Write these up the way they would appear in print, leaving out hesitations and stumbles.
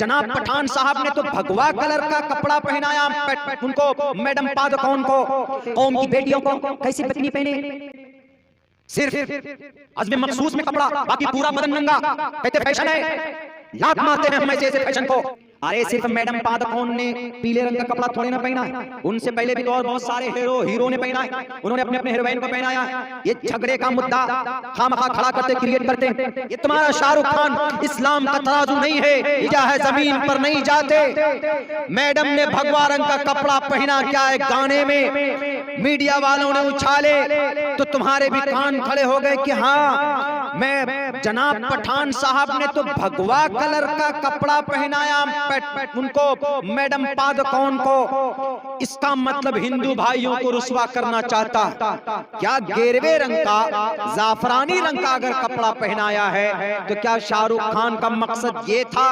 जनाब पठान साहब ने तो भगवा कलर का कपड़ा पहनाया उनको, मैडम पादुकोण को, कौम की बेटियों को कैसी बिकनी पहने, सिर्फ अज़्म मखसूस में कपड़ा, बाकी पूरा बदन नंगा, कहते फैशन है, लात मारते हैं हम ऐसे फैशन को। अरे सिर्फ मैडम पादुकोण ने पीले रंग का कपड़ा थोड़े ना पहना है, उनसे पहले भी तो और बहुत सारे हीरो ने पहना है, उन्होंने अपने अपने हीरोइन को पहनाया है। ये झगड़े का मुद्दा खामखा खड़ा करते, क्रिएट करते हैं। ये तुम्हारा शाहरुख खान इस्लाम का तराजू नहीं है, क्या है जमीन पर नहीं जाते। मैडम ने भगवा रंग का कपड़ा पहना, क्या है गाने में मीडिया वालों ने उछाले तो तुम्हारे भी कान खड़े हो गए कि हाँ, मैं जनाब पठान साहब ने तो भगवा कलर का कपड़ा पहनाया उनको, मैडम पादुकोण को, इसका मतलब हिंदू भाइयों को रुसवा करना चाहता। क्या गेरवे रंग का, जाफरानी रंग का अगर कपड़ा पहनाया है तो क्या शाहरुख खान का मकसद ये था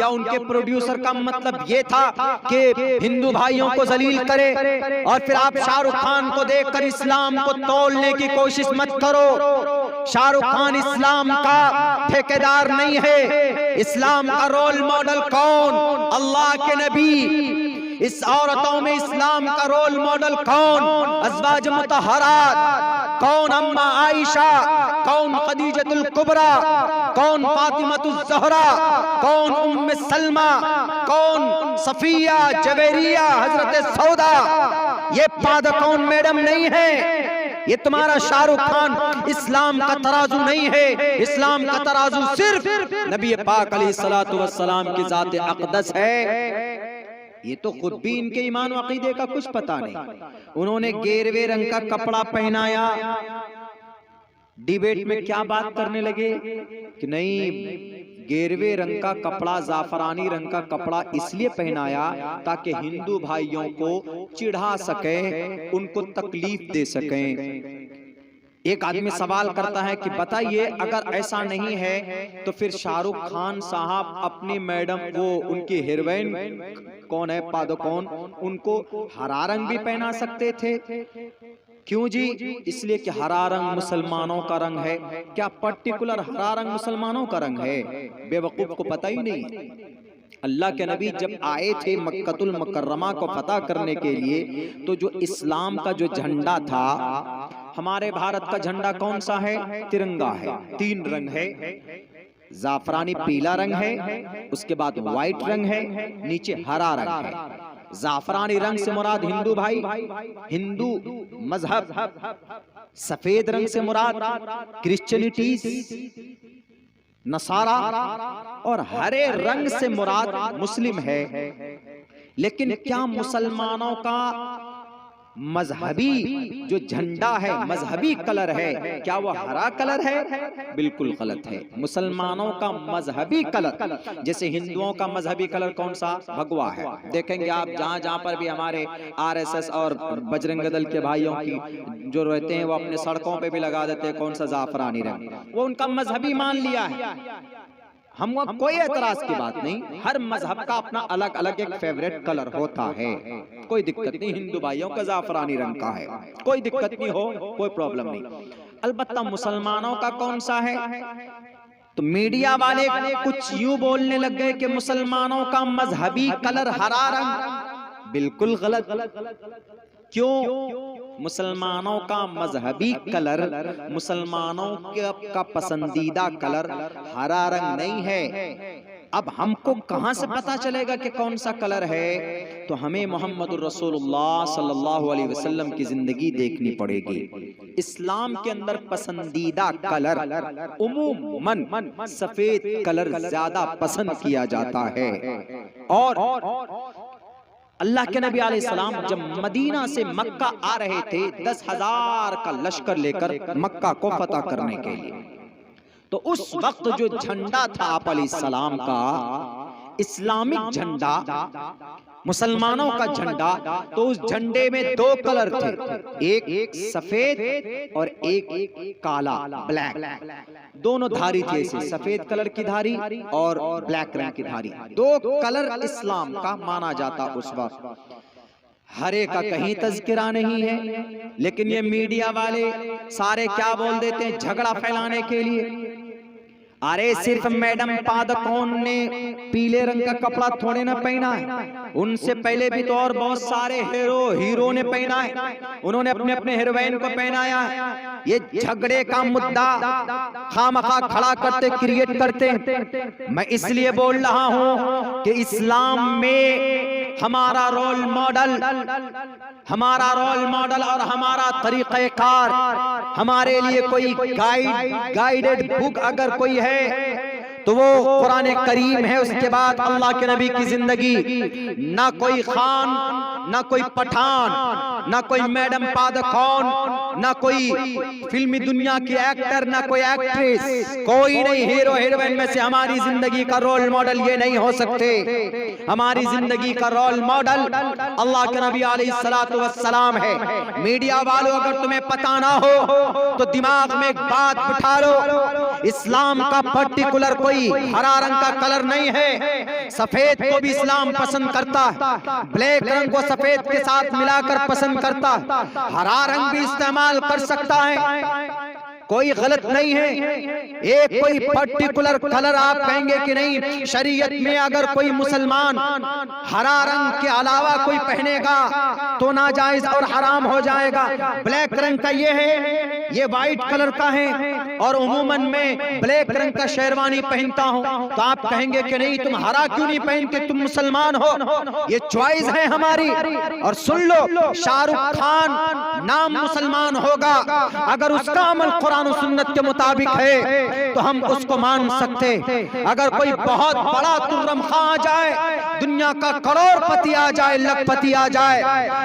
या उनके प्रोड्यूसर का मतलब ये था कि हिंदू भाइयों को जलील करे। और फिर आप शाहरुख खान को देखकर इस्लाम को तोड़ने की कोशिश मत करो। शाहरुख खान इस्लाम का ठेकेदार नहीं है। इस्लाम का रोल मॉडल कौन? अल्लाह के नबी। इस औरतों में इस्लाम का रोल मॉडल कौन? अज़वाज मुतहहरात। कौन? अम्मा आयशा। कौन? खदीजतुल कुबरा। कौन? फातिमातुज़ ज़हरा। कौन? उम्मे सलमा। कौन? सफिया, जवेरिया, हजरत सौदा। ये पादुकोण मैडम नहीं है। ये तुम्हारा शाहरुख खान इस्लाम का तराजू नहीं है। इस्लाम का तराजू सिर्फ नबी पाक अलैहिस्सलातु वस्सलाम की ज़ात अक़दस है। ये तो खुद भी इनके ईमान व अक़ीदे का कुछ पता नहीं। उन्होंने गेरवे रंग का कपड़ा पहनाया, डिबेट में क्या बात करने लगे कि नहीं, गेरवे रंग का कपड़ा, जाफरानी रंग का कपड़ा इसलिए पहनाया ताकि हिंदू भाइयों को चिढ़ा सके, उनको तकलीफ दे सकें। एक आदमी सवाल करता है कि बताइए, अगर ऐसा नहीं है तो फिर शाहरुख खान साहब अपनी मैडम, वो उनकी हीरोइन कौन है, पादुकोण, उनको हरा रंग भी पहना सकते थे। क्यों जी? इसलिए कि हरा रंग मुसलमानों का रंग है। क्या पर्टिकुलर हरा रंग मुसलमानों का रंग है? बेवकूफ को पता ही नहीं। अल्लाह के नबी जब आए थे मक्कतुल मुकर्रमा को फतह करने के लिए, तो जो इस्लाम का जो झंडा था, हमारे भारत का झंडा कौन सा है? तिरंगा है। 3 रंग है, जाफरानी पीला रंग है, उसके बाद व्हाइट रंग है, नीचे हरा रंग है। जाफरानी रंग से मुराद हिंदू भाई, हिंदू मजहब। सफेद रंग से मुराद क्रिश्चियनिटी, नसारा। और हरे रंग से मुराद मुस्लिम है। लेकिन क्या मुसलमानों का मजहबी जो झंडा है, मजहबी कलर है, क्या वो हरा कलर है? बिल्कुल गलत है। मुसलमानों का मजहबी कलर, जैसे हिंदुओं का मजहबी कलर कौन सा? भगवा है। देखेंगे आप जहां जहां पर भी हमारे आरएसएस और बजरंग दल के भाइयों की जो रहते हैं, वो अपने सड़कों पे भी लगा देते हैं कौन सा? जाफरानी रंग। वो उनका मजहबी मान लिया है। हम कोई एतराज की बात नहीं। हर मजहब का अपना अलग अलग एक फेवरेट कलर होता है, कोई दिक्कत नहीं। हिंदू भाइयों का जाफरानी रंग का है, कोई दिक्कत नहीं हो, कोई प्रॉब्लम नहीं। अलबत्ता मुसलमानों का कौन सा है? तो मीडिया वाले कुछ यूं बोलने लग गए कि मुसलमानों का मजहबी कलर हरा रंग। बिल्कुल गलत। क्यों? मुसलमानों का मजहबी कलर, मुसलमानों का पसंदीदा कलर हरा रंग नहीं है। अब हमको कहां से पता चलेगा कि कौन सा कलर है? तो हमें मोहम्मदुर रसूलुल्लाह सल्लल्लाहु अलैहि वसल्लम की जिंदगी देखनी पड़ेगी। इस्लाम के अंदर पसंदीदा कलर उमूमन सफेद कलर ज्यादा पसंद किया जाता है। और अल्लाह के नबी अलैहिस्सलाम जब मदीना से मक्का आ रहे थे 10,000 का लश्कर लेकर मक्का को फतह करने के लिए, तो उस वक्त जो झंडा था आप अलैहिस्सलाम का, इस्लामिक झंडा, मुसलमानों का झंडा, तो उस झंडे में 2 कलर थे, एक सफेद और एक काला, ब्लैक। दोनों धारी थी, ऐसे सफेद कलर की धारी और ब्लैक रंग की धारी। 2 कलर इस्लाम का माना जाता उस वक्त। हरे का कहीं तज़किरा नहीं है, लेकिन ये मीडिया वाले सारे क्या बोल देते हैं झगड़ा फैलाने के लिए। अरे सिर्फ मैडम पादुकोण ने पीले रंग का कपड़ा थोड़े ना पहना है, उनसे पहले भी तो और बहुत सारे हीरो ने पहना है, उन्होंने अपने अपने हीरोइन को पहनाया है। ये झगड़े का मुद्दा खामखा खड़ा करते, क्रिएट करते। मैं इसलिए बोल रहा हूं कि इस्लाम में हमारा रोल मॉडल और हमारा तरीक़ेकार, हमारे लिए कोई गाइडेड बुक अगर कोई है तो वो कुरान करीम है। उसके बाद अल्लाह के नबी की जिंदगी। ना कोई खान, ना कोई पठान, ना कोई मैडम पादुकोण, ना कोई फिल्मी दुनिया की एक्टर, ना कोई एक्ट्रेस, कोई नहीं हीरो हीरोइन में से हमारी जिंदगी का रोल मॉडल ये नहीं हो सकते। हमारी जिंदगी का रोल मॉडल अल्लाह के नबी अलैहिस्सलातु वस्सलाम है। मीडिया वालों, अगर तुम्हें पता ना हो तो दिमाग में एक बात बिठा लो, इस्लाम का पर्टिकुलर कोई हरा रंग का कलर नहीं है। सफेद को भी इस्लाम पसंद करता है, ब्लैक रंग को सफेद के साथ मिलाकर पसंद करता है, हरा रंग भी इस्तेमाल कर सकता है, कोई गलत नहीं है। एक कोई पर्टिकुलर कलर आप कहेंगे कि नहीं, शरीयत में अगर कोई मुसलमान हरा रंग के अलावा कोई पहनेगा तो नाजायज और हराम हो जाएगा। ब्लैक रंग का ये है, ये व्हाइट कलर का है, और उमूमन में ब्लैक रंग का शेरवानी पहनता हूं, तो आप कहेंगे कि नहीं तुम हरा क्यों नहीं पहन के, तुम मुसलमान हो। ये चॉइस है हमारी। और सुन लो, शाहरुख खान नाम मुसलमान होगा, अगर उसका अमल कुरान और सुन्नत के मुताबिक है तो हम उसको मान सकते। अगर कोई बहुत बड़ा तुर्रम खां आ जाए, दुनिया का करोड़पति आ जाए, लखपति आ जाए,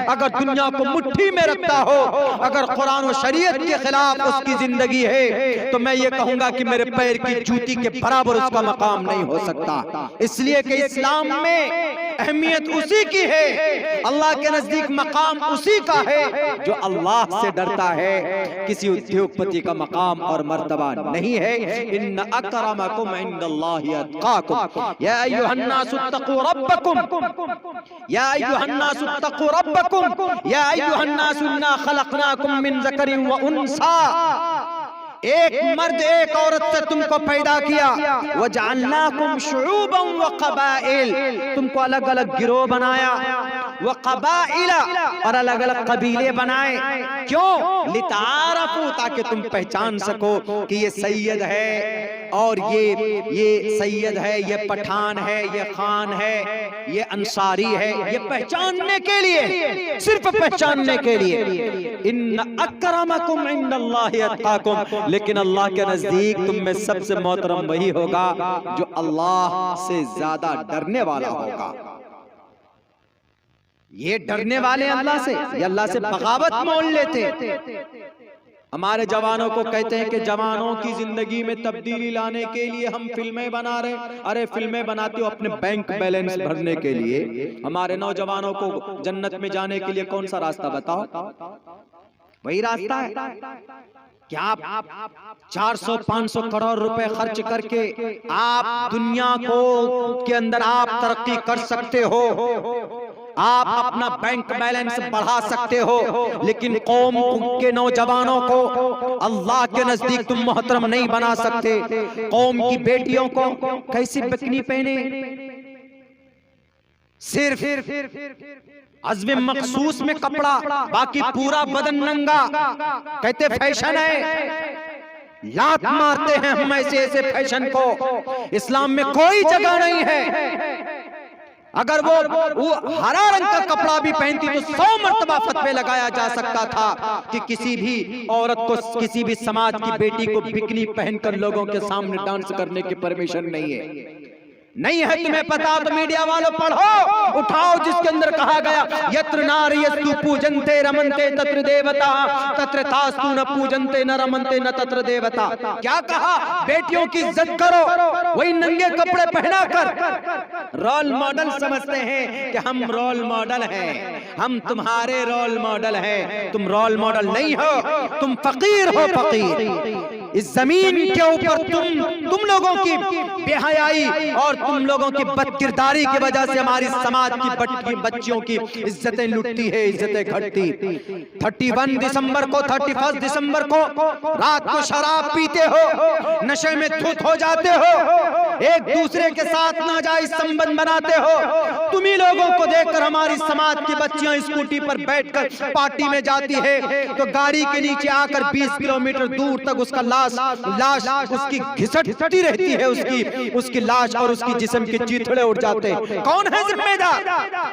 अगर दुनिया को मुट्ठी में रखता हो, अगर कुरान और शरीयत के खिलाफ उसकी जिंदगी है, तो मैं ये कहूंगा कि मेरे पैर की जूती के बराबर उसका मकाम नहीं हो सकता। इसलिए कि इस्लाम में अहमियत उसी की है, अल्लाह के नजदीक मकाम उसी का है जो अल्लाह से डरता है। किसी उद्योगपति का मकाम और मर्तबा नहीं है। इन्न अक्रमकुम इंदल्लाहि अत्काकुम या अय्युहन्नासु तक़ू रब्बकुम या अय्युहन्नासु तक़ू रब्बकुम या अय्युहन्नासु इन्ना खलक़नाकुम मिन ज़करिन व उन्सा। एक मर्द एक औरत से तुमको पैदा किया, वजअलनाकुम शुऊबन व क़बाइल, तुमको अलग अलग गिरोह बनाया, व क़बाइल, और अलग अलग कबीले बनाए। क्यों? लितारफू, ताकि तुम पहचान सको कि ये सैयद है और ये सैयद है, ये पठान है, ये खान है, ये अंसारी है। ये पहचानने के लिए, सिर्फ पहचानने के लिए। इन्न अक्रमकुम इंदल्लाहि अत्काकुम, लेकिन अल्लाह के नजदीक तुम में सबसे मोहतरम वही होगा जो अल्लाह से ज्यादा डरने वाला होगा। ये डरने वाले अल्लाह से, ये अल्लाह से बगावत मोल लेते। हमारे जवानों को कहते हैं कि जवानों की जिंदगी में तब्दीली लाने के लिए हम फिल्में बना रहे। अरे फिल्में बनाते हो अपने बैंक बैलेंस भरने के लिए। हमारे नौजवानों को जन्नत में जाने के लिए कौन सा रास्ता बताओ? वही रास्ता है। क्या आप 400-500 करोड़ रुपए खर्च करके आप दुनिया को के अंदर आप तरक्की कर सकते हो, आप अपना बैंक बैलेंस बढ़ा सकते हो, लेकिन कौम के नौजवानों को अल्लाह के नजदीक तुम मोहतरम नहीं बना सकते। कौम की बेटियों को कैसी बिकनी पहने, सिर्फ अज़्म मखसूस में कपड़ा, बाकी पूरा बदन नंगा, कहते फैशन है। लात मारते हैं हम ऐसे फैशन को। इस्लाम में कोई जगह नहीं है। अगर वो हरा रंग का कपड़ा भी पहनती तो 100 मर्तबा फतवे लगाया जा सकता था कि किसी भी औरत को, किसी भी समाज की बेटी को बिकनी पहनकर लोगों के सामने डांस करने की परमिशन नहीं है। नहीं है तुम्हें पता तो मीडिया वालों पढ़ो, उठाओ, जिसके अंदर कहा गया यत्र नार्यस्तु पूजन्ते रमन्ते तत्र देवता तत्र तास्तु न पूजन्ते न रमन्ते न तत्र देवता। क्या कहा? बेटियों की इज्जत करो, वही नंगे कपड़े पहना कर। रोल मॉडल समझते हैं कि हम रोल मॉडल हैं, हम तुम्हारे रोल मॉडल हैं। तुम रोल मॉडल नहीं हो, तुम फकीर हो, फकीर। इस जमीन के ऊपर तुम लोगों की बेहयाई और तुम लोगों की बदकिरदारी की वजह से हमारी समाज की बच्चियों की इज्जतें लुटती है, इज्जतें घटती। 31 दिसंबर को 31 दिसंबर को रात को शराब पीते हो, नशे में धुत हो जाते हो, एक दूसरे के साथ नाजायज संबंध बनाते हो। तुम्ही लोगों को देखकर हमारी समाज की बच्चियां स्कूटी पर बैठकर पार्टी में जाती है तो गाड़ी के नीचे आकर 20 किलोमीटर दूर तक उसका लाश उसकी घिसटती रहती है, उसकी लाश और उसकी जिस्म के चीथड़े उड़ जाते हैं। कौन है जिम्मेदार?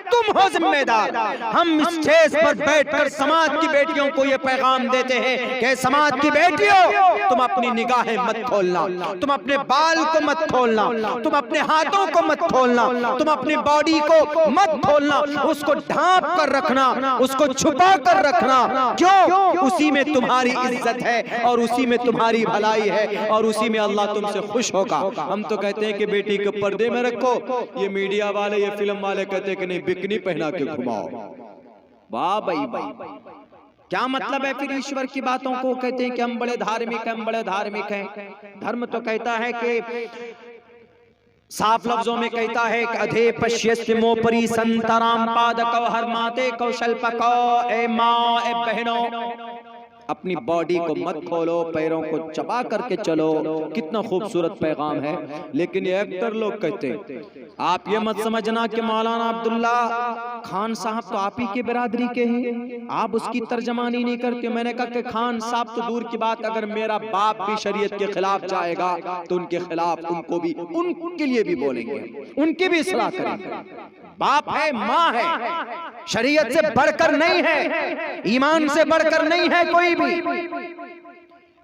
तुम हो जिम्मेदार। हम स्टेज पर बैठकर समाज की बेटियों को ये पैगाम देते हैं कि समाज की बेटियों, तुम अपनी निगाहें मत खोलना, तुम अपने बाल को मत खोलना, तुम अपने हाथों को मत खोलना, तुम अपनी बॉडी को मत खोलना, उसको ढांप कर रखना, उसको छुपा कर रखना। क्यों? उसी में तुम्हारी इज्जत है और उसी में तुम्हारी भलाई है और उसी में अल्लाह तुमसे खुश होगा। हम तो कहते हैं कि बेटी को पर्दे में रखो, ये मीडिया वाले, ये फिल्म वाले कहते हैं कि नहीं, बिकनी पहना के घुमाओ। वाह भाई भाई, क्या मतलब है फिर ईश्वर की बातों को? कहते हैं कि हम बड़े धार्मिक हैं, हम बड़े धार्मिक हैं। धर्म तो कहता है कि साफ लफ्जों में कहता है कि अधे पश्यस्य मोपरी संतराम पादको हर माते कौशल पको। ए माँ, ए बहनों, अपनी बॉडी को मत खोलो, पैरों को चबा करके चलो। कितना खूबसूरत पैगाम है। लेकिन ये एक्टर लोग कहते हैं, आप ये मत समझना कि मौलाना अब्दुल्ला खान साहब तो आप ही के बिरादरी के हैं, आप उसकी तर्जमानी नहीं करते। मैंने कहा कि खान साहब तो दूर की बात, अगर मेरा बाप भी शरीयत के खिलाफ जाएगा तो उनके खिलाफ उनके लिए भी बोलेंगे, उनकी भी इस्लाह करेंगे। बाप है, माँ है, शरीयत से बढ़कर नहीं है, ईमान से बढ़कर नहीं है कोई भी।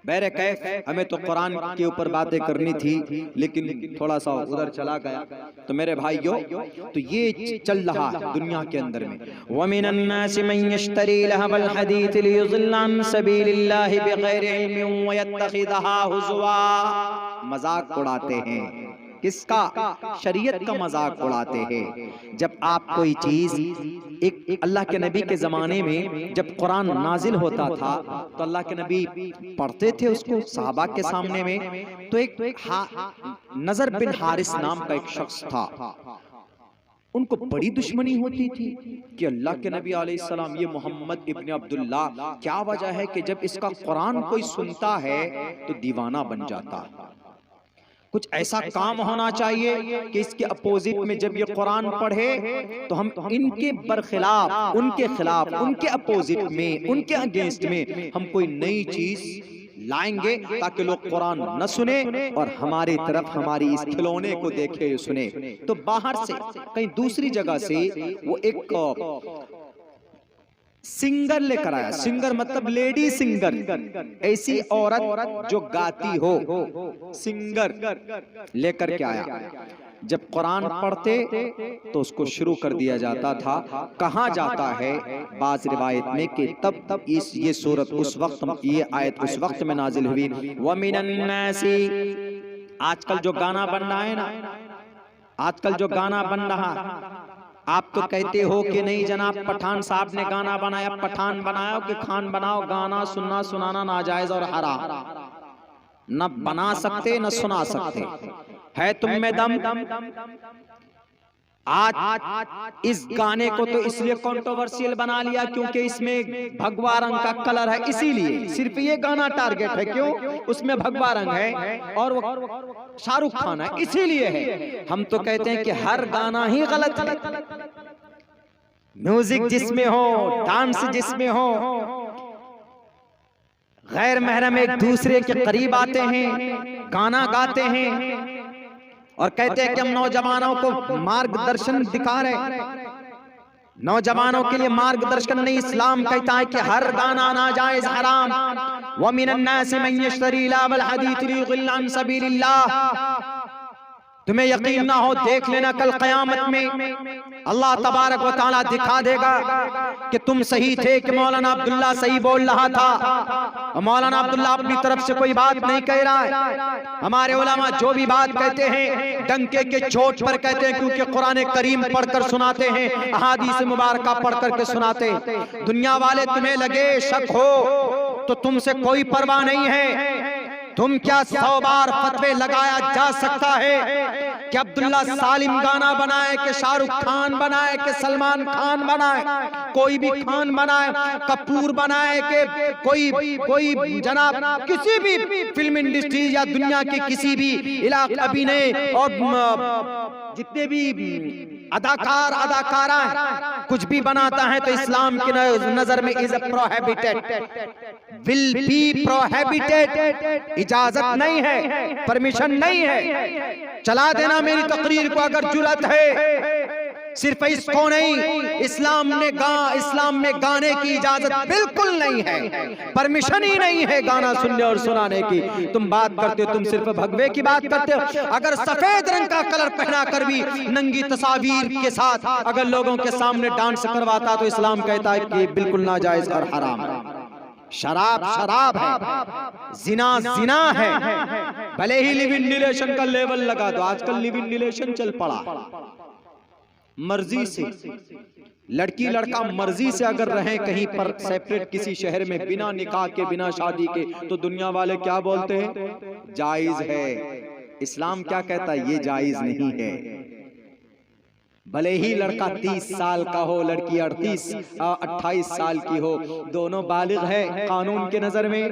बहरे कैफ, हमें तो कुरान के ऊपर बातें करनी थी लेकिन थोड़ा सा उधर चला गया। तो मेरे भाइयों, तो ये चल रहा है दुनिया के अंदर में। वमिनन नासि मन यश्तरी लहवल हदीथ लियुज़िल्ल अन सबीलिल्लाहि बिगैरि इल्मिन व यत्तखिज़हा हुज़वा। मजाक उड़ाते हैं। किसका? शरीयत का मजाक उड़ाते हैं। जब आप कोई चीज, एक अल्लाह के नबी के जमाने में जब कुरान नाजिल होता था तो अल्लाह के नबी पढ़ते थे उसको सहाबा के सामने में। तो एक नजर बिन हारिस नाम का एक शख्स था, उनको बड़ी दुश्मनी होती थी कि अल्लाह के नबी अलैहिस्सलाम, ये मोहम्मद इब्न अब्दुल्ला, क्या वजह है कि जब इसका कुरान कोई सुनता है तो दीवाना बन जाता। कुछ ऐसा काम होना चाहिए कि इसके अपोजिट में जब ये कुरान पढ़े तो हम इनके बरखिलाफ, उनके खिलाफ, उनके अपोजिट में, उनके अगेंस्ट में हम कोई नई चीज लाएंगे ताकि लोग कुरान न सुने और हमारी तरफ, हमारी इस खिलौने को देखे सुने। तो बाहर से कहीं दूसरी जगह से वो एक सिंगर लेकर आया। सिंगर मतलब लेडी सिंगर, ऐसी औरत जो गाती हो, सिंगर लेकर के आया। जब कुरान पढ़ते तो उसको शुरू कर दिया जाता था। कहा जाता है बाज़ रिवायत में कि तब ये सूरत उस वक्त, ये आयत उस वक्त में नाजिल हुई। व मिनन नासी, आजकल जो गाना बन रहा है ना, आजकल जो गाना बन रहा, आप तो कहते हो कि नहीं जनाब पठान साहब ने गाना बनाया। पठान बनाओ कि खान बनाओ, गाना सुनना सुनाना नाजायज और हराम। न बना सकते न सुना सकते, है तुम में दम। आज इस गाने को तो इसलिए कंट्रोवर्शियल बना लिया क्योंकि इसमें भगवा रंग का कलर है, इसीलिए सिर्फ ये गाना टारगेट है। क्यों? उसमें भगवा रंग है और वो शाहरुख खान है, इसीलिए है। हम तो कहते हैं कि हर गाना ही गलत है। म्यूजिक जिसमें हो, डांस जिसमें हो, गैर महरम एक दूसरे के करीब आते हैं, गाना गाते हैं और कहते हैं कि हम नौजवानों को मार्गदर्शन दिखा रहे। नौजवानों के लिए मार्गदर्शन नहीं, इस्लाम कहता है कि हर गाना नाजायज हराम। व मिनन नासि मन यश्तरी लहवल हदीथ लियुज़िल्ल अन सबीलिल्लाह। तुम्हें यकीन ना हो, देख लेना कल क़यामत में अल्लाह तबारक व तआला दिखा देगा कि तुम सही थे, कि मौलाना अब्दुल्ला सही बोल रहा था। मौलाना अब्दुल्ला अपनी तरफ से कोई बात नहीं कह रहा है। हमारे उलमा जो भी बात कहते हैं डंके के चोट पर कहते हैं, क्योंकि कुरान करीम पढ़कर सुनाते हैं, अहादीस मुबारका पढ़ करके सुनाते हैं। दुनिया वाले तुम्हें लगे शक हो तो तुमसे कोई परवाह नहीं है। तुम क्या 100 बार फतवे लगाया जा सकता है कि अब्दुल्ला सालिम गाना बनाए, कि शाहरुख खान बनाए, कि सलमान खान बनाए, कोई भी खान बनाए, कपूर बनाए, कि कोई जनाब किसी भी फिल्म इंडस्ट्री या दुनिया के किसी भी इलाके अभिनय और जितने भी अदाकार अदाकारा कुछ भी बनाता है तो इस्लाम की नजर में is prohibited, will be prohibited. इजाजत नहीं है, परमिशन नहीं है। चला देना मेरी तकरीर को अगर जुर्रत है। सिर्फ इसको नहीं, इस्लाम में गाने की इजाजत बिल्कुल नहीं है, परमिशन ही नहीं है गाना सुनने और सुनाने की। तुम बात करते हो, तुम सिर्फ भगवे की बात करते हो। अगर सफेद रंग का कलर पहना कर भी नंगी तस्वीर के साथ अगर लोगों के सामने डांस करवाता तो इस्लाम कहता है कि बिल्कुल नाजायज और हराम। शराब शराब है, जिना जिना है। भले ही लिव इन रिलेशन का लेवल लगा दो, आजकल लिव इन रिलेशन चल पड़ा। मर्जी से लड़की लड़का मर्जी से अगर रहे कहीं पर सेपरेट किसी शहर में बिना निकाह के बिना शादी के, तो दुनिया वाले क्या बोलते हैं? जायज है। इस्लाम क्या कहता है? ये जायज नहीं है। भले ही लड़का 30 साल का हो, लड़की 28 साल की हो, दोनों बालिग है कानून के नजर में,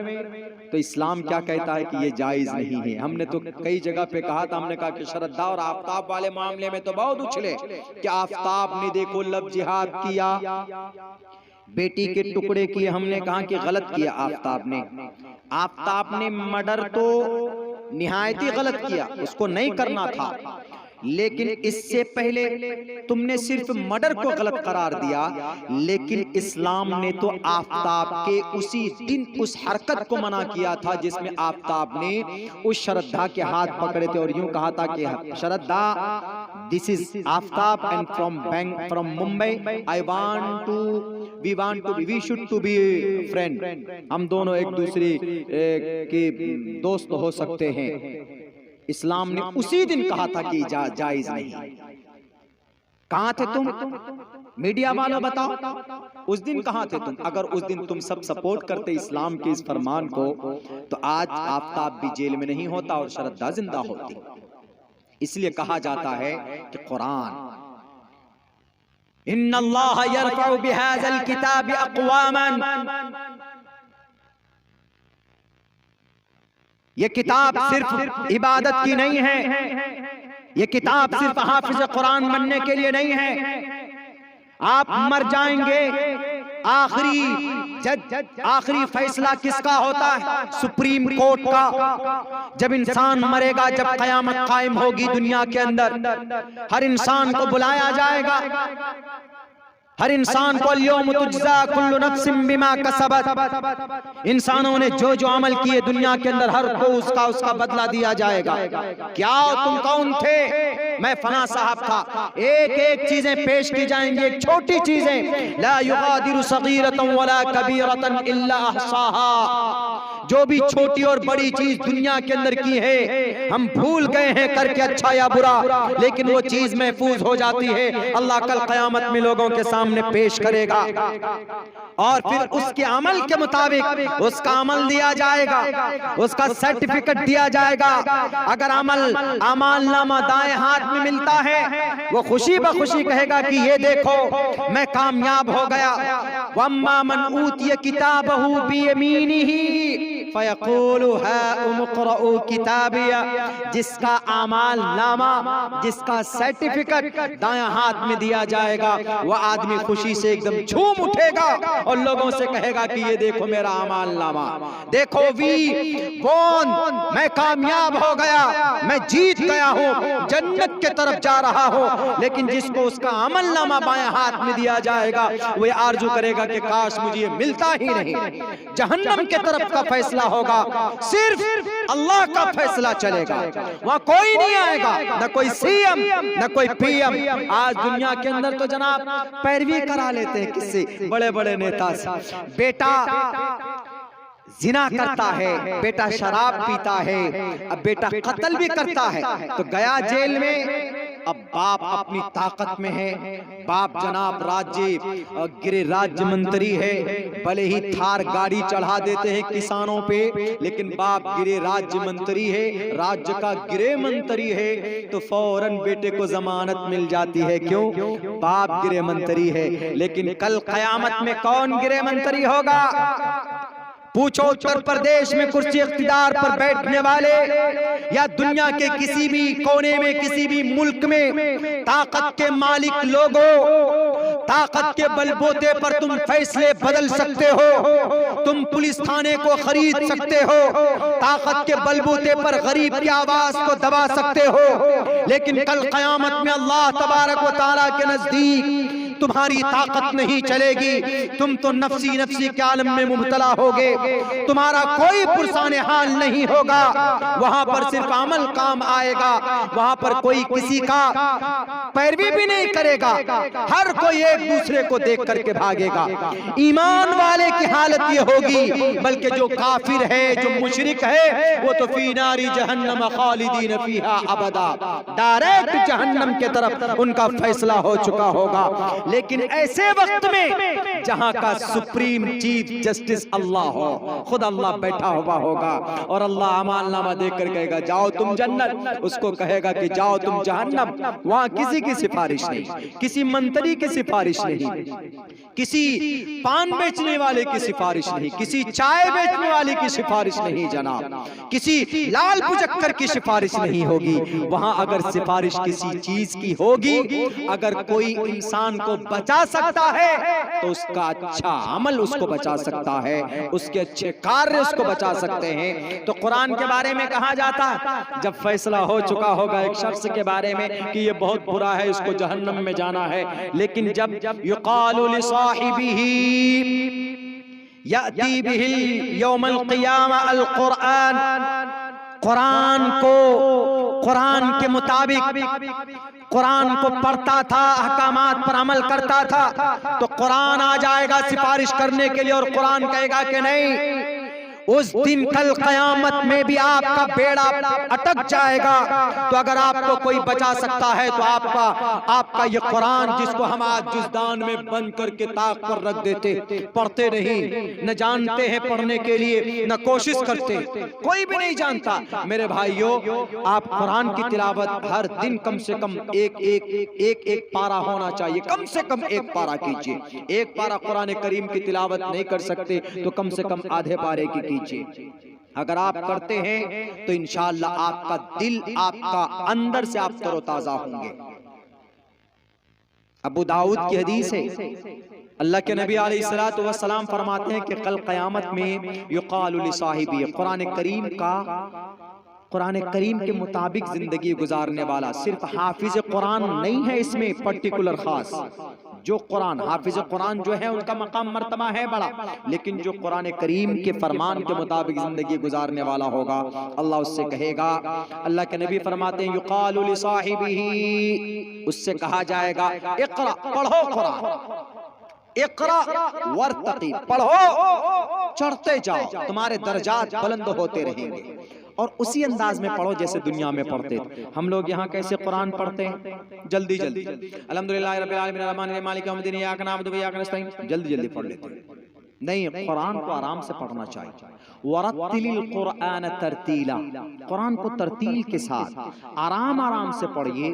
तो इस्लाम क्या कहता है कि ये जायज नहीं है। हमने तो कई जगह पे कहा था, हमने कहा कि श्रद्धा और आफताब वाले मामले में तो बहुत उछले कि आफताब ने देखो लब जिहाद किया, बेटी के टुकड़े किए। हमने कहा कि गलत किया आफताब ने मर्डर तो निहायत ही गलत किया, उसको नहीं करना था। लेकिन इससे पहले तुमने सिर्फ मर्डर को गलत करार दिया, लेकिन इस्लाम ने तो आफताब के उसी दिन उस हरकत को मना किया था जिसमें आफताब ने उस श्रद्धा के हाथ पकड़े थे और यूं कहा था कि Shraddha, this is Aftab and from Mumbai, we should to be friend. हम दोनों एक दूसरे के दोस्त हो सकते हैं। इस्लाम ने उसी दिन कहा था कि जायज नहीं। कहां थे तुम मीडिया वालों? बताओ उस दिन कहां थे तुम? अगर उस दिन तुम सब सपोर्ट करते इस्लाम के इस फरमान को, तो आज आफताब भी जेल में नहीं होता और श्रद्धा जिंदा होती। इसलिए कहा जाता है कि कुरान, इन्नल्लाह यरफउ बिहाज़ल किताबि अक़वामन, ये किताब सिर्फ इबादत की नहीं है, ये किताब सिर्फ हाफिज कुरान बनने के लिए नहीं है। आप मर जाएंगे, आखिरी फैसला किसका होता है? सुप्रीम कोर्ट का। जब इंसान मरेगा, जब कयामत कायम होगी दुनिया के अंदर, हर इंसान को बुलाया जाएगा। हर इंसान को यौम तुज्जा कुल्लु नफ्सिन बिमा कसबत, इंसानों ने जो जो अमल किए दुनिया के अंदर हर को उसका बदला दिया जाएगा। क्या तुम कौन थे? मैं फना साहब था। एक एक चीजें पेश की जाएंगी, एक छोटी चीजें, ला युगादिरु सगीरतन वला कबीरतन इल्ला अहसाहा। जो भी छोटी और बड़ी चीज दुनिया के अंदर की है, हम भूल गए हैं करके, अच्छा या बुरा, लेकिन वो चीज महफूज हो जाती है। अल्लाह कल कयामत में लोगों के सामने पेश करेगा और फिर उसके अमल के मुताबिक उसका अमल दिया जाएगा, उसका सर्टिफिकेट दिया जाएगा। अगर अमालनामा दाएं हाथ में मिलता है, वो खुशी बखुशी कहेगा कि ये देखो मैं कामयाब हो गया। वम्मा मन ऊतिय किताबहु बियमीनिही फयक़ूलु हाउम इक़्रऊ किताबिया, जिसका अमालनामा, जिसका सर्टिफिकेट दाएं हाथ में दिया जाएगा, वह आदमी खुशी से एकदम झूम उठेगा और लोगों से कहेगा कि ये देखो मेरा अमालनामा, देखो वी वॉन, मैं कामयाब हो गया, मैं जीत गया हूँ, जन्नत के तरफ जा रहा हूँ। लेकिन जिसको उसका अमलनामा बाएं हाथ में दिया जाएगा, वह आरजू करेगा कि काश मुझे मिलता ही नहीं। जहन्नम के तरफ का फैसला होगा, सिर्फ अल्लाह का फैसला चलेगा, वहां कोई नहीं आएगा, न कोई सीएम न कोई पीएम। आज दुनिया के अंदर तो जनाब पैरवी करा लेते हैं किससे? बड़े बड़े नेता से। बेटा जिना करता है, बेटा शराब पीता है, अब बेटा कत्ल भी करता है, तो गया जेल में अब बाप अपनी ताकत में है, बाप जनाब गृह राज्य मंत्री है, भले ही थार गाड़ी चढ़ा देते हैं किसानों पे, लेकिन बाप गृह राज्य मंत्री है, राज्य का गृह मंत्री है, तो फौरन बेटे को जमानत मिल जाती है। क्यों? बाप गृह मंत्री है। लेकिन कल कयामत में कौन गृह मंत्री होगा? पूछो उत्तर प्रदेश में कुर्सी इख्तिदार पर बैठने वाले या दुनिया के किसी भी कोने में किसी भी मुल्क में ताकत के मालिक लोगों, ताकत के बलबूते पर तुम फैसले बदल सकते हो, तुम पुलिस थाने को खरीद सकते हो, ताकत के बलबूते पर गरीब की आवाज को दबा सकते हो, लेकिन कल कयामत में अल्लाह तबारक व तआला के नजदीक तुम्हारी ताकत नहीं चलेगी। तुम तो नफ्सी नफ्सी के आलम में मुब्तला होगे, तुम्हारा कोई पुरसाने हाल नहीं होगा। वहां पर सिर्फ अमल काम आएगा, वहां पर कोई किसी का पैरवी भी नहीं करेगा, हर कोई एक दूसरे को देख करके भागेगा। ईमान वाले की हालत ये होगी, बल्कि जो काफिर है, जो मुशरिक है, वो तो फी नारी जहन्नम खालिदीन फीहा अबदा, डायरेक्ट जहन्नम के तरफ उनका फैसला हो चुका होगा। लेकिन ऐसे वक्त में जहां का सुप्रीम चीफ जस्टिस अल्लाह हो, खुद अल्लाह बैठा हुआ होगा और अल्लाह अमालनामा देकर कहेगा जाओ तुम जन्नत, उसको कहेगा कि जाओ तुम जहन्नम। वहां किसी की सिफारिश नहीं, किसी मंत्री की सिफारिश नहीं, किसी पान बेचने वाले की सिफारिश नहीं, किसी चाय बेचने वाले की सिफारिश नहीं जनाब, किसी लाल पुजक्कर की सिफारिश नहीं होगी। वहां अगर सिफारिश किसी चीज की होगी, अगर कोई इंसान को बचा सकता है तो उसका अच्छा अमल उसको बचा सकता है, उसके अच्छे कार्य उसको बचा सकते हैं। तो कुरान के बारे में कहा जाता है, जब फैसला हो चुका होगा एक शख्स के बारे में कि ये बहुत बुरा है, इसको जहन्नम में जाना है, लेकिन जब युकालु लिसाहिबिही याती बिहिल यौमल क़ियामा अल कुरान, कुरान के मुताबिक कुरान को पढ़ता था, अहकामात पर अमल करता था, तो कुरान आ जाएगा सिफारिश करने के लिए और कुरान कहेगा कि नहीं, उस दिन कल कयामत में भी आपका बेड़ा अटक जाएगा। तो अगर आपको कोई बचा सकता है तो आपका ये कुरान, जिसको हम आज जुज़दान में बंद करके ताक पर रख देते, पढ़ते नहीं, न जानते हैं पढ़ने के लिए, न कोशिश करते, कोई भी नहीं जानता। मेरे भाइयों, आप कुरान की तिलावत हर दिन कम से कम एक पारा होना चाहिए, कम से कम एक पारा कीजिए। एक पारा कुरान करीम की तिलावत नहीं कर सकते तो कम से कम आधे पारे की कीजिए। अगर आप करते हैं तो इंशाअल्लाह आपका दिल, आपका अंदर से आप तरोताजा होंगे। अबू दाऊद की हदीस है, अल्लाह के नबी अलैहिस्सलातु वस्सलाम फरमाते हैं कि कल क़यामत में युक़ालु लिसाहिबी, कुरान करीम के मुताबिक जिंदगी गुजारने वाला, सिर्फ हाफिज कुरान नहीं है इसमें पर्टिकुलर खास, जो कुरान हाफिज कुरान जो है उनका मकाम मर्तबा है बड़ा, लेकिन जो कुरान करीम के फरमान के मुताबिक जिंदगी गुजारने वाला होगा, अल्लाह उससे कहेगा, अल्लाह के नबी फरमाते हैं युक़ालु लिसाहिबिही, उससे कहा जाएगा इक़रा, पढ़ो कुरान, इक़रा वर्तक़ी, पढ़ो, चढ़ते जाओ, तुम्हारे दर्जात बुलंद होते रहेंगे। और उसी अंदाज में पढ़ो जैसे दुनिया में पढ़ते थे। हम लोग यहाँ कैसे कुरान पढ़ते हैं? जल्दी जल्दी, अल्हम्दुलिल्लाह रब्बिल आलमीन अर्रहमानिर रहीम मालिक यौमिद्दीन इय्याका नअबुदु व इय्याका नस्तईन, जल्दी जल्दी पढ़ लेते हैं। नहीं, कुरान को आराम से पढ़ना चाहिए। वरत्तिलिल कुरान तरतीला, कुरान को तरतील के साथ आराम आराम से पढ़िए,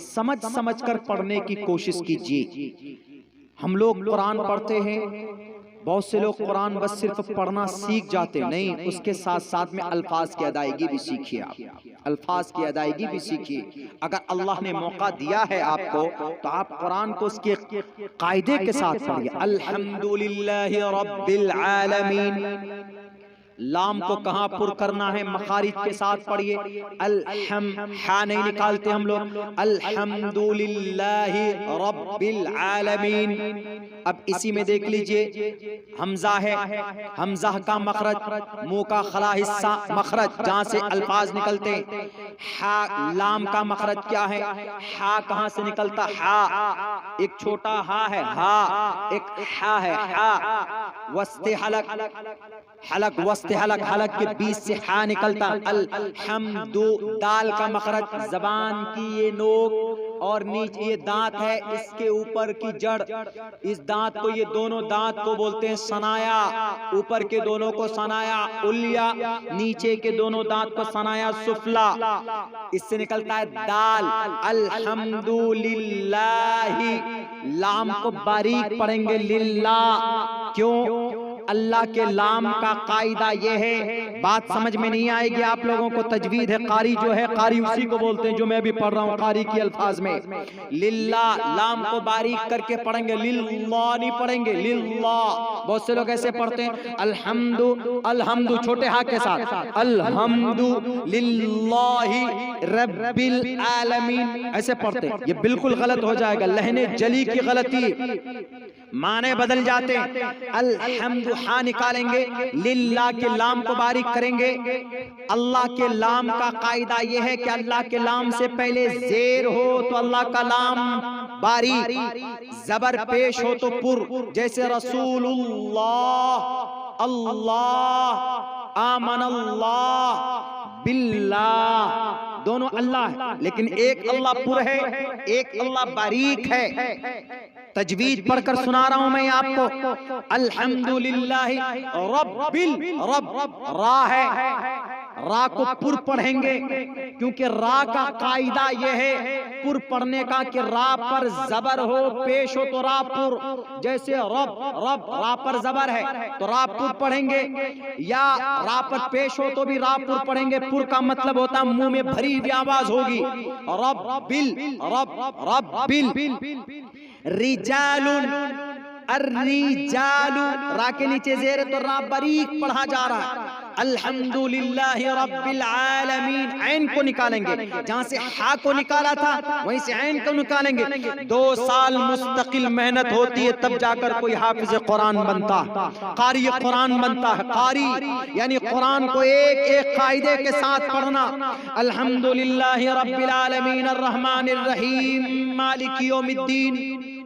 समझ समझ कर पढ़ने की कोशिश कीजिए। हम लोग कुरान पढ़ते हैं, बहुत से लोग कुरान बस सिर्फ पढ़ना सीख जाते हैं, नहीं, उसके साथ साथ में अल्फाज की अदायगी भी सीखिए। आप अल्फाज की अदायगी भी सीखिए। अगर अल्लाह ने मौका दिया है आपको तो आप कुरान को उसके कायदे के साथ पढ़िए। अल्हम्दुलिल्लाहि रब्बिल आलमीन, लाम को कहाँ पुर करना है? मखारिज के साथ पढ़िए। अलहम, हा नहीं निकालते हम लोग, अल्हम्दुलिल्लाहि रब्बिल आलमीन। अब इसी में देख लीजिए, हमजा है, हमजा का मखरज, मुंह का खला हिस्सा मखरज जहां से अल्फाज निकलते हैं। हा, लाम का मखरज क्या है? हा कहां से निकलता? हा, एक छोटा हा है, हा, एक हा है, हा। वस्ते हलक, हलक वस्ते हलक, हलक के बीच से हा निकलता। अलहम्दु, दाल का मखरज, जबान की ये नोक और नीचे ये दांत है, इसके ऊपर की जड़, इस दांत को, ये दोनों दांत को बोलते हैं सनाया। ऊपर के दोनों को सनाया उलिया, नीचे के दोनों दांत को सनाया सुफला। इससे निकलता है दाल। अल्हम्दुलिल्लाहि, लाम को बारीक पढ़ेंगे लिल्लाह। क्यों? अल्लाह के लाम का कायदा यह है, बात समझ में नहीं आएगी आप लोगों को। तजवीद है, कारी जो है, कारी उसी को बोलते हैं जो मैं भी पढ़ रहा हूँ कारी के अल्फाज में। लिल्लाह, लाम को बारीक करके पढ़ेंगे, लिल्लाह नहीं पढ़ेंगे, लिल्लाह। बहुत से लोग ऐसे पढ़ते हैं, अल्हम्दु, अल्हम्दु छोटे हा के साथ, अल्हम्दु लिल्लाहि रब्बिल आलमीन, ऐसे पढ़ते हैं। ये बिल्कुल गलत हो जाएगा, लहने जली की गलती, माने बदल जाते हैं। अल्हम्दु हा निकालेंगे, लिल्लाह के लाम को बारीक करेंगे। अल्लाह के लाम का कायदा यह है कि अल्लाह के लाम से पहले जेर हो तो अल्लाह का लाम बारीक, जबर पेश हो तो पुर, जैसे रसूलुल्लाह, अल्लाह, आमनल्लाह बिल्लाह, दोनों अल्लाह है, लेकिन एक अल्लाह पुर है, एक अल्लाह बारीक है। तजवीद पढ़कर सुना रहा हूं मैं आपको। अल्हम्दुलिल्लाहि रब्बिल, रब रा है, रा को पुर पढ़ेंगे, क्योंकि रा का कायदा यह है पुर पढ़ने का कि रा पर जबर हो पेश हो तो रा पुर, जैसे रब, रब रा पर जबर है तो रा पुर पढ़ेंगे, या रा पर पेश हो तो भी रा पुर पढ़ेंगे। पुर का मतलब होता है मुंह में भरी हुई आवाज होगी। रब्बिल, रब, रब्बिल। रिजालुन, अर्रिजालु, रा के नीचे जेर तो रा बारीक पढ़ा जा रहा है। अल्हम्दुलिल्लाहि रब्बिल आलमीन, ऐन को निकालेंगे, जहां से हा को निकाला था वहीं से ऐन को निकालेंगे। 2 साल मुस्तकिल मेहनत होती है तब जाकर कोई हाफिज कुरान बनता, कारी कुरान बनता है। कारी यानी कुरान को एक एक कायदे के साथ पढ़ना। अल्हम्दुलिल्लाहि रब्बिल आलमीन अर्रहमानिर रहीम मालिक यौमिद्दीन।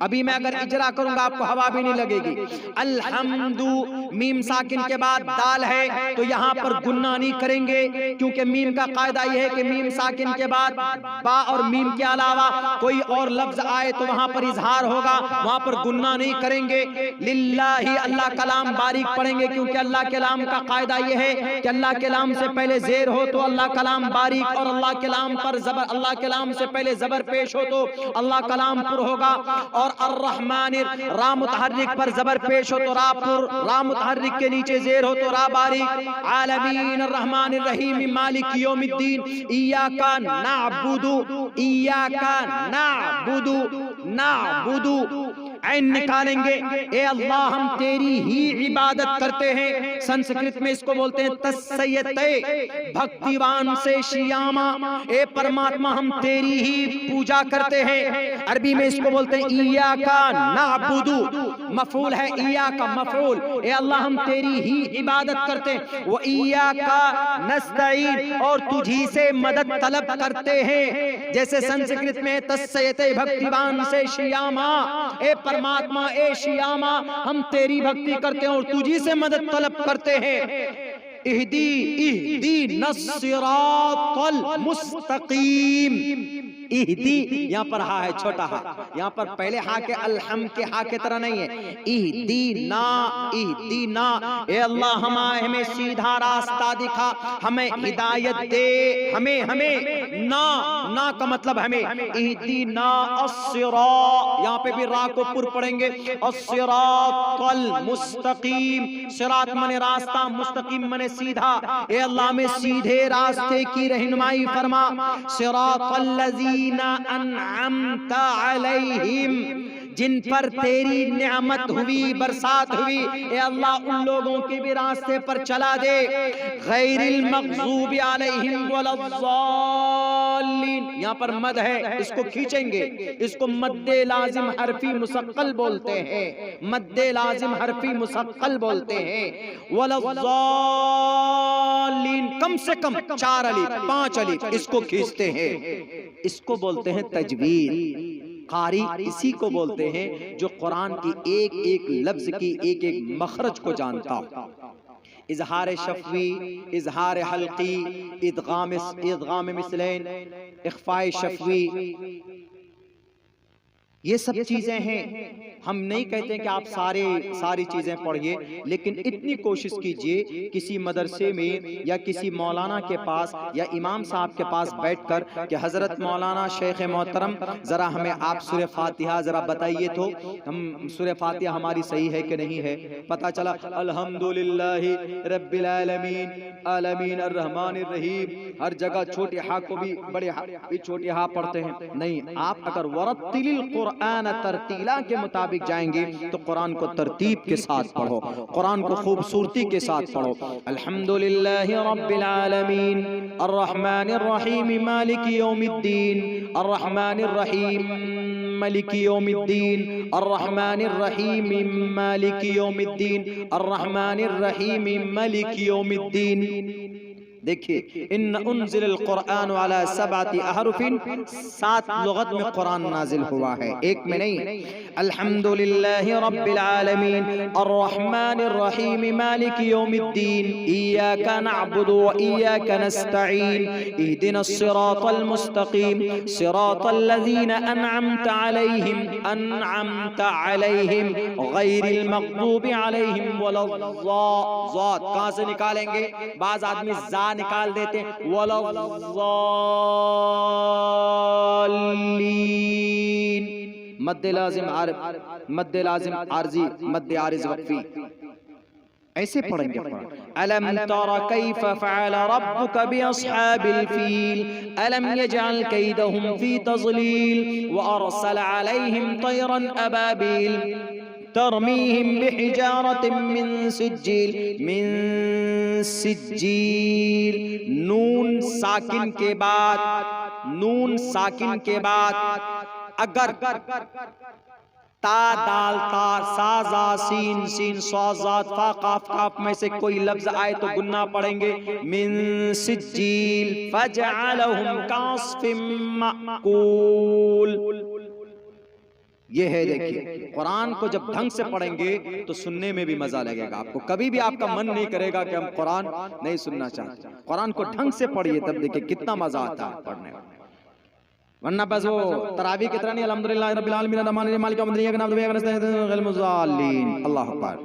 अभी मैं अगर इजरा करूंगा आपको हवा भी नहीं लगेगी। अल्हम्दु, मीम साकिन के बाद दाल है तो यहाँ पर गुन्ना नहीं करेंगे, क्योंकि मीम का कायदा यह है कि मीम साकिन के बाद बा और मीम के अलावा कोई और लफ्ज आए तो वहां पर इजहार होगा, वहां पर गुन्ना नहीं करेंगे। लिल्लाही, अल्लाह कलाम बारीक पढ़ेंगे, क्योंकि अल्लाह कलाम का कायदा यह है कि अल्लाह कलाम से पहले जेर हो तो अल्लाह कलाम बारीक, और अल्लाह कलाम पर जबर, अल्लाह कलाम से पहले जबर पेश हो तो अल्लाह कलाम पुर होगा। और अर्रहमानिर, रा मुतहर्रिक पर जबर पेश हो तो रा पुर, रा मुतहर्रिक के नीचे जेर हो तो रा बारीक। आलमीन अर्रहमानिर रहीम मालिक यौमिद्दीन, इय्याका नअबुदु, इय्याका नअबुदु, नअबुदु ऐन निकालेंगे, ए अल्लाह हम तेरी ही इबादत करते हैं। संस्कृत में इसको बोलते हैं तस्सयते, भक्तिवान से शियामा, ए परमात्मा हम तेरी ही पूजा करते हैं। अरबी में इसको बोलते हैं इय्याका नअबुदु, मफऊल है इय्याका, मफऊल, ए अल्लाह हम तेरी ही इबादत करते हैं। व इय्याका नस्तईन, और तुझी से मदद तलब करते हैं। जैसे संस्कृत में तस्सयते, भक्तिवान से शियामा, ए परमात्मा ए शियामा हम तेरी भक्ति करते हैं और तुझी से मदद तलब करते हैं। इहदी, इहदी नस्सिरातल मुस्तकीम, इहदी यहाँ पर हा है, छोटा हा, यहाँ पर पहले हा के अलहम के हा के तरह नहीं है। इहदीना, इहदीना, ए अल्लाह हमें सीधा रास्ता दिखा, हमें हिदायत दे, हमें, हमें, ना, ना का मतलब हमें। इहदीना अस्सिरा, यहाँ पे भी रा को पुर पढ़ेंगे। अस्सिरातल मुस्तकीम, सिरात मने रास्ता, मुस्तकीम मने सीधा। ए अल्लाह में सीधे रास्ते की रहनुमाई फरमा। सिरातल लजीना अनअमता अलैहिम, जिन पर तेरी नियामत हुई, बरसात हुई, ए अल्लाह उन लोगों के भी रास्ते पर चला दे। गैरिल मग़ज़ूबि अलैहिम वलज़्ज़ालिन, यहाँ पर मद है, इसको खींचेंगे, इसको मद्दे लाजिम हरफी मुसक्कल बोलते हैं, मद्दे लाजिम हरफी मुसक्कल बोलते हैं। वलज़्ज़ालिन, कम से कम 4 अलीफ 5 अलीफ इसको खींचते हैं, इसको बोलते हैं तजवीद। कारी इसी को बोलते हैं जो कुरान की एक एक लफ्ज की एक एक मखरज को जानता हो। इजहार शफवी, इजहार हल्की, इदगाम मिसलैन, इख्फाए शफवी, ये सब चीजें हैं। हम नहीं कहते कि आप सारी चीजें पढ़िए, लेकिन इतनी कोशिश कीजिए किसी मदरसे में या किसी मौलाना के पास या इमाम साहब के पास बैठकर कि हजरत मौलाना शेख मोहतरम जरा हमें आप सूरह फातिहा जरा बताइए तो हम सूरह फातिहा हमारी सही है कि नहीं है। पता चला अल्हम्दुलिल्लाहि रब्बिल आलमीन आलमीन अर्रहमानिर रहीम, हर जगह छोटे हा को भी बड़े हा भी छोटे हा पढ़ते हैं। नहीं, आप अगर वरत्तिलिल कुरआन तरतीला के मुताबिक जाएंगे तो कुरान को तरतीब के साथ पढ़ो, कुरान को खूबसूरती के साथ पढ़ो। अल्हम्दुलिल्लाहि रब्बिल आलमीन अर्रहमानिर रहीम मालिकी यौमिद्दीन अर्रहमानिर रहीम मालिकी यौमिद्दीन अर्रहमानिर रहीम मालिकी यौमिद्दीन अर्रहमानिर रहीम मालिकी यौमिद्दीन। देखिए, इन्न उन्ज़िलल कुरआन अला सबअति अहरुफिन, 7 लुगत में कुरान नाजिल हुआ है, एक में नहीं। अल्हम्दुलिल्लाहि रब्बिल आलमीन अर्रहमानिर रहीम मालिकी यौमिद्दीन इय्याका नअबुदु व इय्याका नस्तईन इहदिनस सिरातल मुस्तकीम सिरातल लज़ीना अनअमता अलैहिम गैरिल मग़दूबि अलैहिम वलज़्ज़ालिमीन। कहां से निकालेंगे? बाज आदमी जा निकाल देते हैं, वलज़्ज़ालिमीन, मद्दे लाजिम आरजी मद्दे आरिज वक्फी, ऐसे पढ़ेंगे। अलम तरा कैफ फअल रब्बुका बिअस्हाबिल फील अलम यजअल कैदहुम फी तज़लील व अरसल अलैहिम तयरन अबाबील तरमीहिम बिहिजारतिन मिन सिज्जील। नून साकिन के बाद अगर ता दाल ता सा जा सीन सीन सा जात फा काफ काफ में से कोई लफ्ज आए तो गुन्ना पढ़ेंगे। मिन सिज्जील फजअलहुम कास्फिम माकूल। ये है, देखिए, कुरान को जब ढंग से पढ़ेंगे तो सुनने में भी मजा लगेगा आपको। कभी भी आपका मन नहीं करेगा कि हम कुरान नहीं सुनना चाहते। कुरान को ढंग से पढ़िए, तब देखिए कितना मजा आता है पढ़ने में। वरना बस वो तरावी की तरह नहीं, अल्हम्दुलिल्लाह रब्बिल आलमीन अर्रहमानिर मालिक यौमिद्दीन इय्याका नअबुदु व इय्याका नस्तईन गैरिल मुज़ल्लिन। अल्लाह अकबर।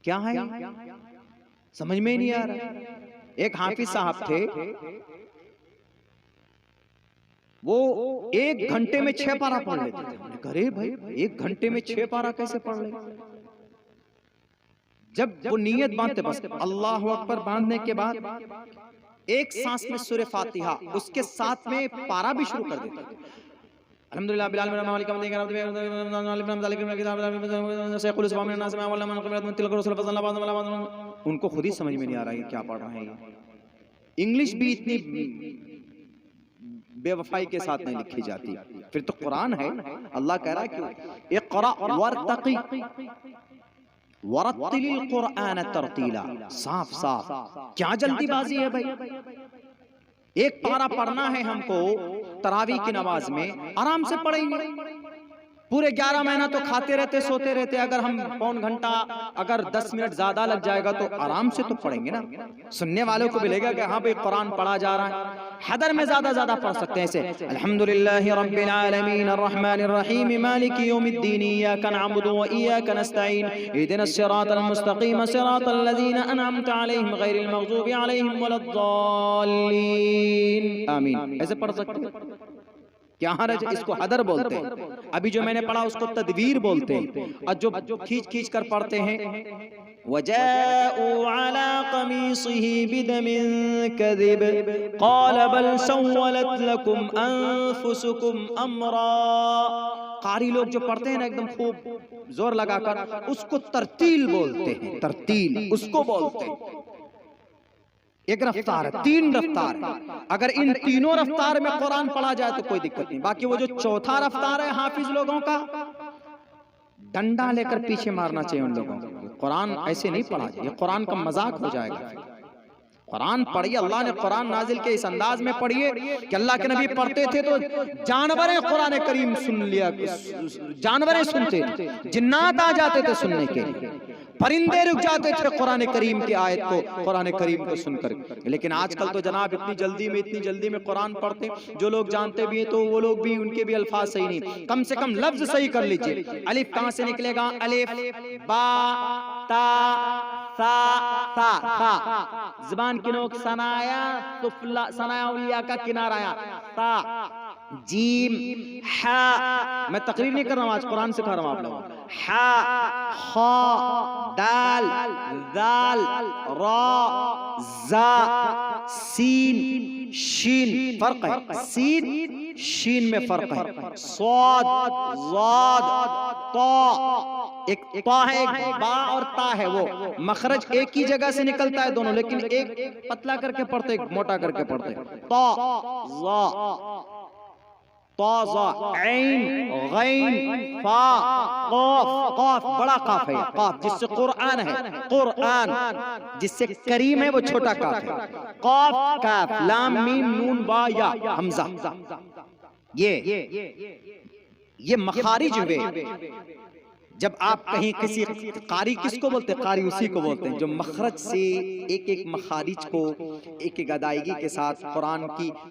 क्या है, समझ में नहीं आ रहा। एक हाफिज साहब थे, वो 1 घंटे में 6 पारा पढ़ लेते थे। हमने कहा अरे भाई, 1 घंटे में 6 पारा कैसे पढ़ ले? जब वो नियत बांधते, बस अल्लाह अकबर बांधने के बाद एक सांस में सूरह फातिहा, उसके साथ में पारा भी शुरू कर देते थे। अल्हम्दुलिल्लाह बिल आलमीन मालिक यौमिद्दीन उनको खुद ही समझ में नहीं आ रहा है क्या पढ़ रहे हैं। इंग्लिश भी इतनी बेवफाई के साथ नहीं लिखी जाती, फिर तो कुरान है। अल्लाह कह रहा है कि इक़रा वरतक़ी वरत्तिलिल कुरआन तरतीला। साफ साफ क्या जल्दीबाजी है भाई। एक पारा पढ़ना है हमको तरावी की नमाज में, आराम से पढ़ेंगे। पूरे 11 महीना तो खाते रहते सोते रहते, अगर हम पौन घंटा अगर 10 मिनट ज्यादा लग जाएगा तो आराम से तो पढ़ेंगे ना। सुनने वालों को मिलेगा कि हाँ भाई कुरान पढ़ा जा रहा है। हदर में ज्यादा पढ़ सकते हैं ऐसे, अल्हम्दुलिल्लाहि रब्बिल आलमीन अर्रहमानिर रहीम मालिकी यौमिद्दीन इय्याका नअबुदु व इय्याका नस्तईन इहदिनस सिरातल मुस्तकीम सिरातल लज़ीना अनअमता अलैहिम गैरिल मग़ज़ूबि अलैहिम वलद्दाल्लीन। आमीन, ऐसे पढ़ सकते हैं। क्या हरज, इसको हदर बोलते हैं। अभी जो मैंने पढ़ा उसको तदवीर बोलते हैं। और जो खींच कर पढ़ते हैं, वजाऊ अला कमीसिही बिदमिन कज़िब क़ाल बल सव्वलत लकुम अनफुसुकुम अमरा। कारी लोग जो पढ़ते हैं ना एकदम खूब जोर लगाकर, उसको तरतील बोलते हैं। तरतील उसको बोलते हैं। एक रफ्तार है, 3 रफ्तार है। अगर इन तीनों रफ्तार में कुरान पढ़ा जाए तो कोई दिक्कत नहीं। बाकी वो जो चौथा रफ्तार है हाफिज लोगों का, डंडा लेकर पीछे मारना चाहिए उन लोगों को। कुरान ऐसे नहीं पढ़ा जाए, कुरान का मजाक हो जाएगा। कुरान पढ़िए, अल्लाह ने कुरान नाजिल के इस अंदाज में पढ़िए कि अल्लाह के नबी पढ़ते थे तो जानवरें कुरान करीम सुन लिया, जानवरें सुनते थे, जिन्नात आ जाते थे सुनने के लिए। परिंदे रुक जाते थे कुरान करीम की आयत को, कुरान करीम को सुनकर। लेकिन आजकल तो जनाब इतनी जल्दी में कुरान पढ़ते, जो लोग जानते भी हैं तो वो लोग भी, उनके भी अल्फाज सही नहीं, कम से कम लफ्ज सही कर लीजिए। अलिफ कहां से निकलेगा? अलिफ, बा, ता, सा। जुबान की नोक सनाया, सुफला, सनाया उलिया का किनारा आया, ता, जीम, हा। मैं तकरीर नहीं कर रहा हूं, आज कुरान सिखा रहा हूं आप लोगों को। हा, खा, दाल, दाल, रा, जा, सीन, शीन। फर्क है, सीन शीन में फर्क है। स्वाद, ज़ाद, ता। एक ता है, एक बा और ता है, वो मखरज एक ही जगह से निकलता है दोनों, लेकिन एक पतला करके पढ़ते, एक मोटा करके पढ़ते। ता, ज़ा, ताज़ा, ऐन, गैन, फा, काफ। काफ बड़ा काफ है, काफ जिससे कुरान है, कुरान जिससे करीम है वो छोटा काफ है। काफ, काफ, लाम, मीम, नून, बा, या, हमजा। ये मखारिज हुए। जब आप कहीं किसी कारी, किसको बोलते हैं? कारी उसी को बोलते हैं जो मखरज से एक एक मखारिज को एक एक अदायगी के साथ कुरान की